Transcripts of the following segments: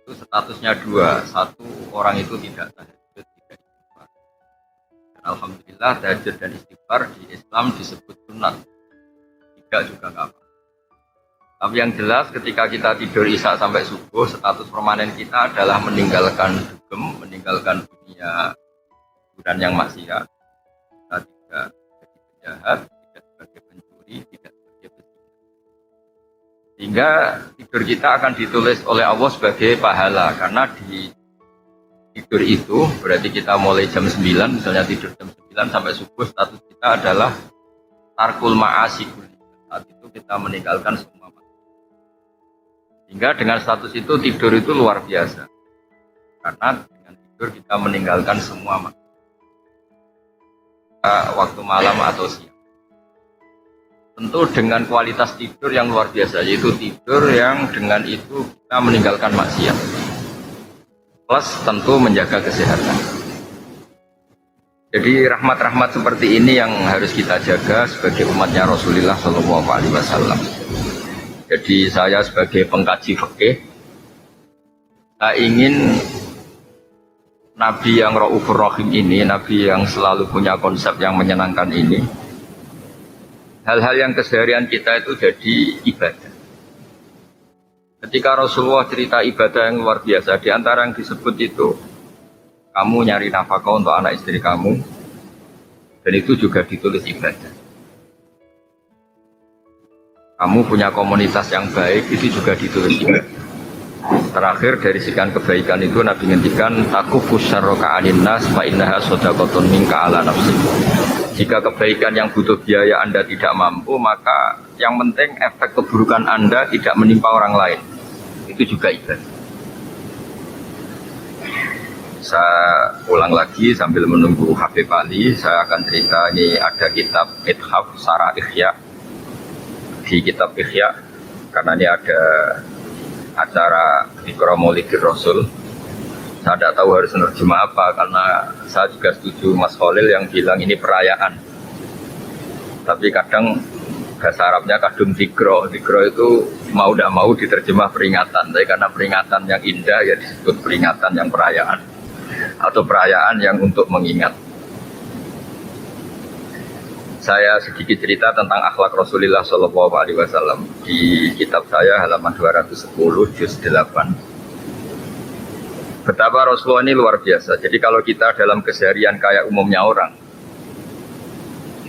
itu statusnya dua. Satu, orang itu tidak tahajud, tidak istighfar. Dan alhamdulillah tahajud dan istighfar di Islam disebut sunat. Tidak juga nggak apa. Tapi yang jelas ketika kita tidur isya sampai subuh, status permanen kita adalah meninggalkan dugem, meninggalkan dunia dan yang maksiat. Kita tidak jadi penjahat, tidak sebagai pencuri, tidak sebagai pezina. Sehingga tidur kita akan ditulis oleh Allah sebagai pahala. Karena di tidur itu berarti kita mulai jam 9, misalnya tidur jam 9 sampai subuh, status kita adalah tarkul ma'asi. Saat itu kita meninggalkan semua maksiat. Sehingga dengan status itu tidur itu luar biasa. Karena dengan tidur kita meninggalkan semua maksiat. Waktu malam atau siang. Tentu dengan kualitas tidur yang luar biasa, yaitu tidur yang dengan itu kita meninggalkan maksiat. Plus tentu menjaga kesehatan. Jadi rahmat-rahmat seperti ini yang harus kita jaga sebagai umatnya Rasulullah SAW. Jadi saya sebagai pengkaji fikih, saya ingin Nabi yang Raufur Rahim ini, Nabi yang selalu punya konsep yang menyenangkan ini, hal-hal yang keseharian kita itu jadi ibadah. Ketika Rasulullah cerita ibadah yang luar biasa, di antara yang disebut itu, kamu nyari nafkah untuk anak istri kamu, dan itu juga ditulis ibadah. Kamu punya komunitas yang baik, itu juga ditulis ibadah. Terakhir dari sekian kebaikan itu Nabi ngendikan takufu syarroka anin nas fa innaha shadaqatun minka ala nafsi. Jika kebaikan yang butuh biaya Anda tidak mampu, maka yang penting efek keburukan Anda tidak menimpa orang lain. Itu juga ibadah. Saya ulang lagi sambil menunggu Habib Ali, saya akan cerita ini ada kitab Ithaf Sarah Ikhya. Di kitab Ikhya, karena ini ada acara Iqra Maulidir Rasul. Saya tidak tahu harus menerjemah apa, karena saya juga setuju Mas Khalil yang bilang ini perayaan. Tapi kadang bahasa Arabnya kadung Zikro. Zikro itu mau tidak mau diterjemah peringatan. Tapi karena peringatan yang indah ya disebut peringatan yang perayaan. Atau perayaan yang untuk mengingat. Saya sedikit cerita tentang akhlak Rasulullah SAW di kitab saya halaman 210 juz 8. Betapa Rasulullah ini luar biasa. Jadi kalau kita dalam keseharian kayak umumnya orang,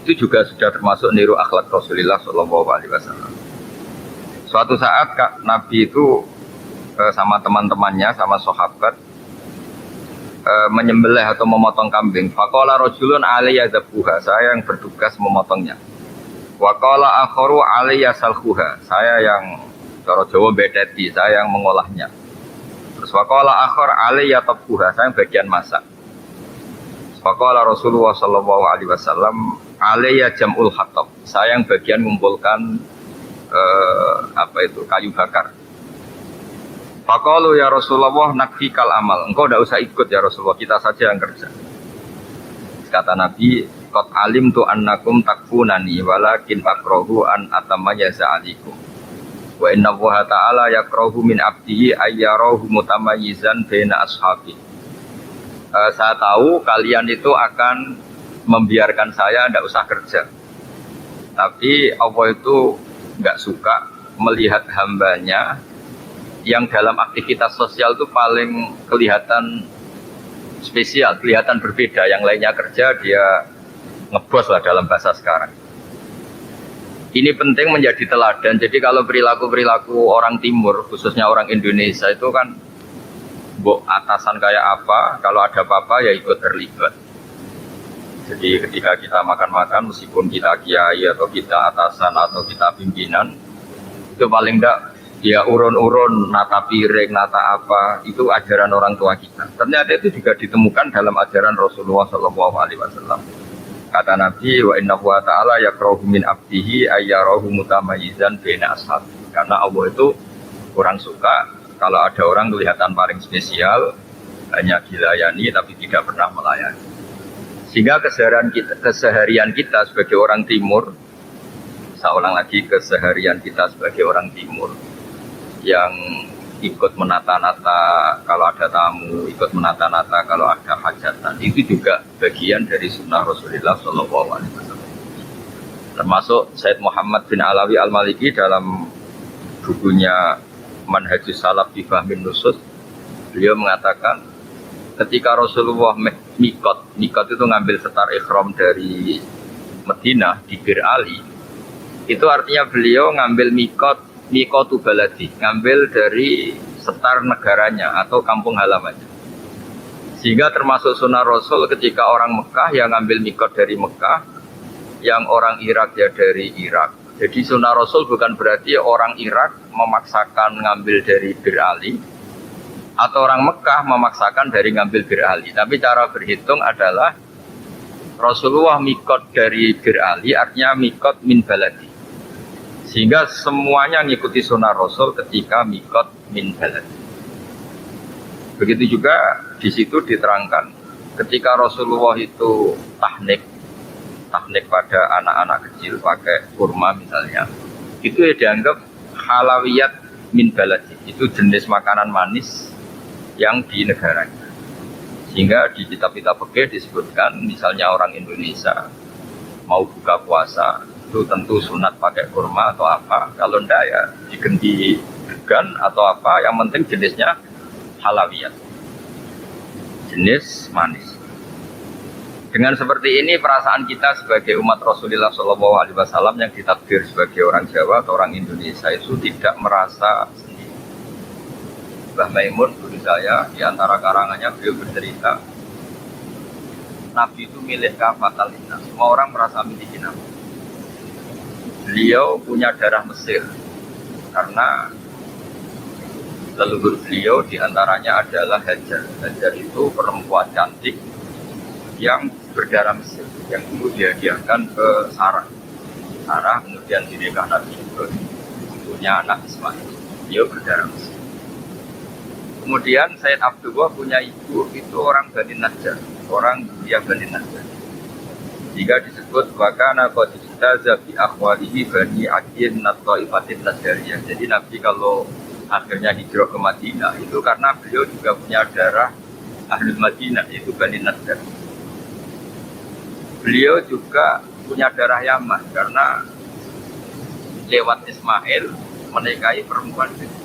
itu juga sudah termasuk niru akhlak Rasulullah SAW. Suatu saat Nabi itu sama teman-temannya, sama sahabat, menyembelih atau memotong kambing. Faqala rajulun alayya dzabhuha, saya yang bertugas memotongnya. Wa qala akharu alayya salkhuha, saya yang cara Jawa bedeti, saya yang mengolahnya. Terus wa qala akhar alayya tabhuha, saya yang bagian masak. Faqala Rasulullah sallallahu alaihi wasallam alayya jam'ul hatab, saya yang bagian mengumpulkan kayu bakar. Faqalu ya Rasulullah nakfikal amal, engkau tidak usah ikut ya Rasulullah, kita saja yang kerja. Kata Nabi, qad alimtu annakum takfunani walakin akrahu an atamayyaza alikum. Wa inna Allaha ta'ala yakrahu min abdihi ayyarahu mutamayyizan baina ashabi. Saya tahu kalian itu akan membiarkan saya tidak usah kerja. Tapi Allah itu nggak suka melihat hambanya yang dalam aktivitas sosial itu paling kelihatan spesial, kelihatan berbeda. Yang lainnya kerja, dia ngebos lah dalam bahasa sekarang. Ini penting menjadi teladan. Jadi kalau perilaku-perilaku orang timur, khususnya orang Indonesia itu kan atasan kayak apa, kalau ada apa-apa ya ikut terlibat. Jadi ketika kita makan-makan, meskipun kita kiai atau kita atasan atau kita pimpinan, itu paling enggak ya urun-urun, nata piring, nata apa, itu ajaran orang tua kita. Ternyata itu juga ditemukan dalam ajaran Rasulullah SAW. Kata Nabi, wa inna huwa ta'ala yakrahu min abdihi ayyarahu mutamayyizan baina ashab. Karena Allah itu kurang suka kalau ada orang kelihatan paling spesial, hanya dilayani tapi tidak pernah melayani. Sehingga keseharian kita sebagai orang timur, saya ulang lagi, keseharian kita sebagai orang timur yang ikut menata-nata kalau ada tamu, ikut menata-nata kalau ada hajatan. Itu juga bagian dari sunnah Rasulullah SAW. Termasuk Said Muhammad bin Alawi Al-Maliki dalam bukunya Manhajus Salaf fi Fahmin Nusus, beliau mengatakan ketika Rasulullah mikot itu ngambil setar ikhram dari Madinah di Bir Ali, itu artinya beliau ngambil mikotu baladi, ngambil dari setar negaranya atau kampung halamannya. Sehingga termasuk sunnah Rasul ketika orang Mekah yang ngambil mikot dari Mekah, yang orang Irak ya dari Irak. Jadi sunnah Rasul bukan berarti orang Irak memaksakan ngambil dari Bir Ali atau orang Mekah memaksakan dari ngambil Bir Ali. Tapi cara berhitung adalah Rasulullah mikot dari Bir Ali artinya mikot min baladi. Sehingga semuanya mengikuti sunnah Rasul ketika mikot min balad. Begitu juga di situ diterangkan ketika Rasulullah itu tahnik pada anak-anak kecil pakai kurma misalnya, itu ya dianggap halawiyat min balad. Itu jenis makanan manis yang di negaranya. Sehingga di kitab-kitab fikih disebutkan misalnya orang Indonesia mau buka puasa itu tentu sunat pakai kurma atau apa, kalau enggak ya diganti degan atau apa, yang penting jenisnya halawiyat, jenis manis. Dengan seperti ini perasaan kita sebagai umat Rasulullah SAW yang ditakdir sebagai orang Jawa atau orang Indonesia itu tidak merasa sendiri. Mbah Maimun guru saya di antara karangannya beliau bercerita Nabi itu milik kafatalina, semua orang merasa miliki Nabi. Beliau punya darah Mesir karena leluhur beliau diantaranya adalah Hajar. Hajar itu perempuan cantik yang berdarah Mesir yang dulu dihadiahkan ke Sarah. Sarah kemudian dinikahi Nabi Ibrahim, punya anak Ismail. Beliau berdarah Mesir. Kemudian Sayyid Abdullah punya ibu itu orang Bani Najjar, orang dia Bani Najjar. Jika disebut wakana qad istaza bi akhwalihi bani Aqil nataifatin Najjariyah. Jadi Nabi kalau akhirnya hijrah ke Madinah itu karena beliau juga punya darah ahli Madinah, yaitu Bani Najjar. Beliau juga punya darah Yaman karena lewat Ismail menikahi perempuan itu.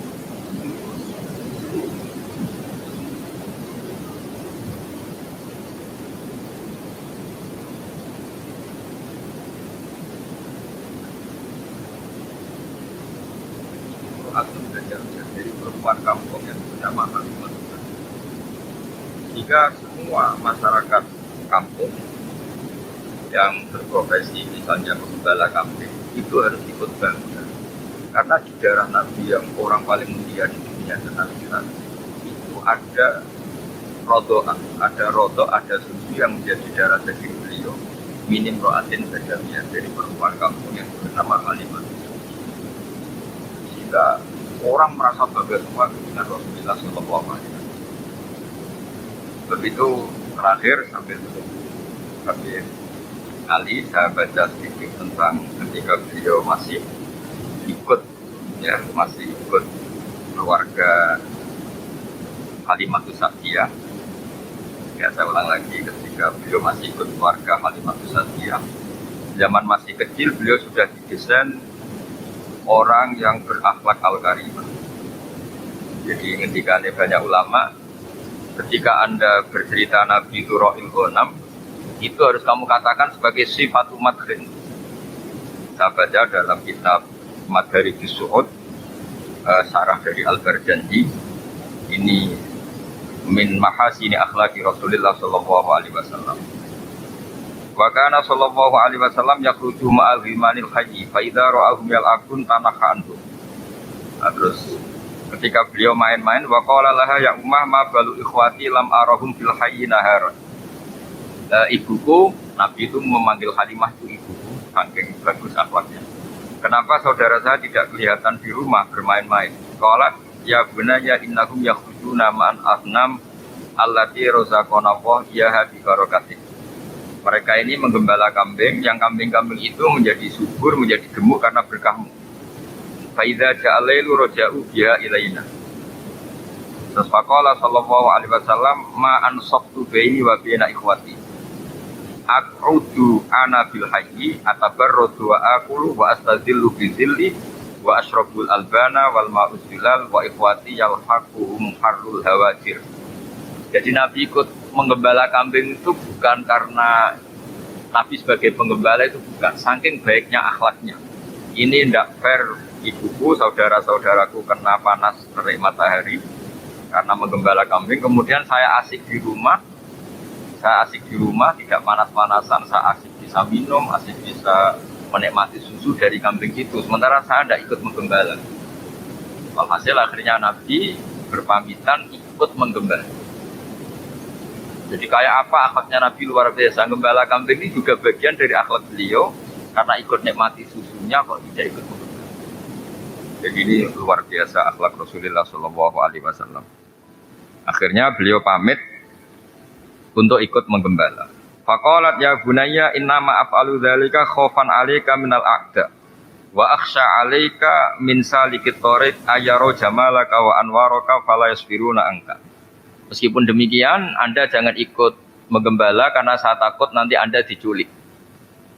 Jadi perempuan kampung yang bernama Halimah. Jika semua masyarakat kampung yang berprofesi misalnya pengembala kambing itu harus ikut bangga, karena di daerah Nabi yang orang paling mulia di dunia tentang kita itu ada rodo, ada susu yang menjadi darah daging beliau, minim roatin berdamia dari perempuan kampung yang bernama Halimah. Sehingga orang merasa bangga semua dengan Rasulullah SAW. Begitu terakhir sambil tutup Habib Ali, saya baca sedikit tentang ketika beliau masih ikut keluarga Halimatus Sa'diyah. Ya, saya ulang lagi, ketika beliau masih ikut keluarga Halimatus Sa'diyah, zaman masih kecil beliau sudah didesain orang yang berakhlak al-karimah. Jadi ketika banyak ulama, ketika Anda bercerita Nabi itu Rohil Ghanam, itu harus kamu katakan sebagai sifat umat khin. Saya baca dalam kitab Madarijus Su'ud, syarah dari Al-Barjanji, ini min mahasini akhlaki Rasulullah sallallahu alaihi wasallam. Wa kana sallallahu alaihi wasallam yakhruju ma'al ghimanil hayy fa idza ra'ahum yal'aqun tanakha anhu. Terus ketika beliau main-main wa qala laha ya ummah ma balu ikhwati lam arahum fil hayy nahar. Ibuku, Nabi itu memanggil Halimah itu ibuku, saking bagus akhlaknya. Kenapa saudara saya tidak kelihatan di rumah bermain-main? Qala ya bunayya innahum yakhrujuna ma'an asnam allati razaqana wa yaha bi barakatik. Mereka ini menggembala kambing, yang kambing-kambing itu menjadi subur, menjadi gemuk karena berkahmu. Faiza ja'alailu roja'u biha ilaina. Terus faqala sallallahu alaihi wasallam ma ansaqtu baini wa baina ikhwati. Aq'udu ana bil hayyi atabarradu wa aqulu wa astazillu bi zilli wa ashrabul albana wal ma'uz zilal wa ikhwati yalhaquhum harrul hawajir. Jadi Nabi ikut menggembala kambing itu bukan karena Nabi sebagai penggembala itu bukan, saking baiknya akhlaknya. Ini tidak fair ibuku, saudara-saudaraku kena panas terik matahari karena menggembala kambing. Kemudian saya asik di rumah, tidak panas-panasan, saya asik bisa minum, asik bisa menikmati susu dari kambing itu. Sementara saya tidak ikut menggembala. Alhasil akhirnya Nabi berpamitan ikut menggembala. Jadi kayak apa akhlaknya Nabi luar biasa. Gembala kambing ini juga bagian dari akhlak beliau, karena ikut nikmati susunya kok tidak ikut menggembala. Jadi ini luar biasa akhlak Rasulullah SAW. Akhirnya beliau pamit untuk ikut menggembala. Faqalat ya bunayya innama af'alu dzalika khaufan 'alaika minal a'da wa akhsha 'alaika min salikit thariq ayaro jamalaka wa anwaraka fala yasbiruna anka. Meskipun demikian, Anda jangan ikut menggembala karena saya takut nanti Anda diculik.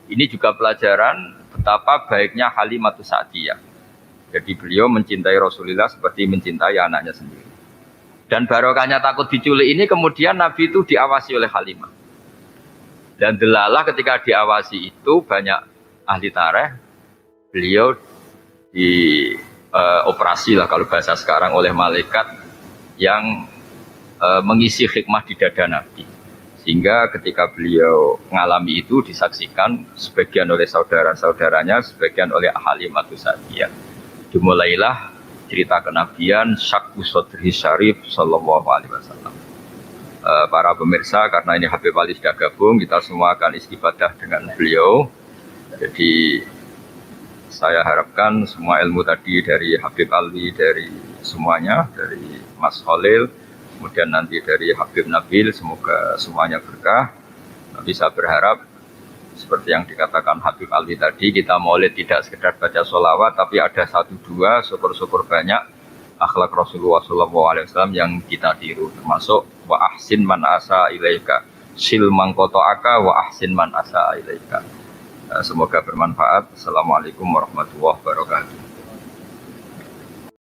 Ini juga pelajaran betapa baiknya Halimatus Sa'diyah. Jadi beliau mencintai Rasulullah seperti mencintai anaknya sendiri. Dan barokahnya takut diculik ini kemudian Nabi itu diawasi oleh Halimah. Dan delalah ketika diawasi itu banyak ahli tarikh, beliau dioperasi lah kalau bahasa sekarang oleh malaikat yang mengisi hikmah di dada Nabi. Sehingga ketika beliau mengalami itu disaksikan sebagian oleh saudara-saudaranya, sebagian oleh Halimatus Sa'diyah. Dimulailah cerita kenabian Syakku Sodri Syarif Sallallahu Alaihi Wasallam. Para pemirsa, karena ini Habib Ali sudah gabung, kita semua akan istifadah dengan beliau. Jadi saya harapkan semua ilmu tadi dari Habib Ali, dari semuanya, dari Mas Khalil, kemudian nanti dari Habib Nabil, semoga semuanya berkah. Tapi saya berharap seperti yang dikatakan Habib Ali tadi, kita maulid tidak sekedar baca sholawat, tapi ada satu dua, syukur-syukur banyak akhlak Rasulullah SAW yang kita tiru, termasuk wa ahsin man asa ilaika, sil man qata'aka wa ahsin man asa ilaika. Semoga bermanfaat. Assalamualaikum warahmatullahi wabarakatuh.